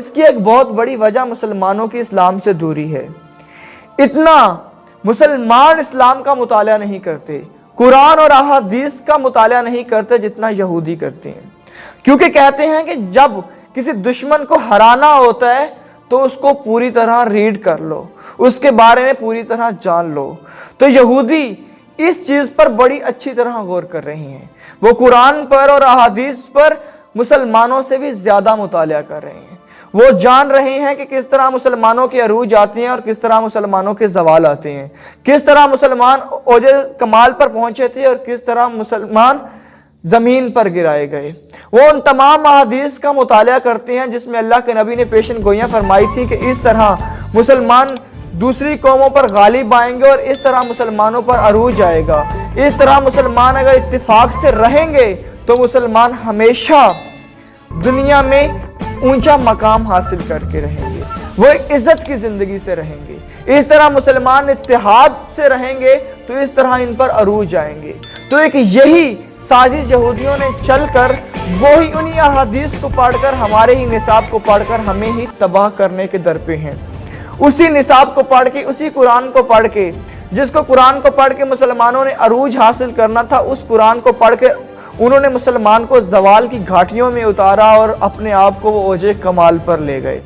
اس کی ایک بہت بڑی وجہ مسلمانوں کی اسلام سے دوری ہے۔ اتنا مسلمان اسلام کا مطالعہ نہیں کرتے، قرآن اور احادیث کا مطالعہ نہیں کرتے جتنا یہودی کرتے ہیں، کیونکہ کہتے ہیں کہ جب کسی دشمن کو ہرانا ہوتا ہے تو اس کو پوری طرح ریڈ کر لو، اس کے بارے میں پوری طرح جان لو۔ تو یہودی اس چیز پر بڑی اچھی طرح غور کر رہے ہیں، وہ قرآن پر اور احادیث پر مسلمانوں سے بھی زیادہ مطالعہ کر رہے ہیں۔ وہ جان رہے ہیں کہ کس طرح مسلمانوں کے عروج آتے ہیں اور کس طرح مسلمانوں کے زوال آتے ہیں، کس طرح مسلمان اوج کمال پر پہنچے تھے اور کس طرح مسلمان زمین پر گرائے گئے۔ وہ ان تمام احادیث کا مطالعہ کرتے ہیں جس میں اللہ کے نبی نے پیشن گوئیاں فرمائی تھی کہ اس طرح مسلمان دوسری قوموں پر غالب آئیں گے اور اس طرح مسلمانوں پر عروج آئے گا۔ اس طرح مسلمان اگر اتفاق سے رہیں گے تو مسلمان ہمیشہ دنیا میں اونچا مقام حاصل کر کے رہیں گے، وہ ایک عزت کی زندگی سے رہیں گے۔ اس طرح مسلمان اتحاد سے رہیں گے تو اس طرح ان پر عروج آئیں گے۔ تو ایک یہی سازش یہودیوں نے چل کر وہی انہی احادیث کو پڑھ کر ہمارے ہی نصاب کو پڑھ کر ہمیں ہی تباہ کرنے کے در پہ ہیں۔ اسی نصاب کو پڑھ کے، اسی قرآن کو پڑھ کے، جس کو قرآن کو پڑھ کے مسلمانوں نے عروج حاصل کرنا تھا، اس قرآن کو پڑھ کے انہوں نے مسلمان کو زوال کی گھاٹیوں میں اتارا اور اپنے آپ کو وہ اوج کمال پر لے گئے۔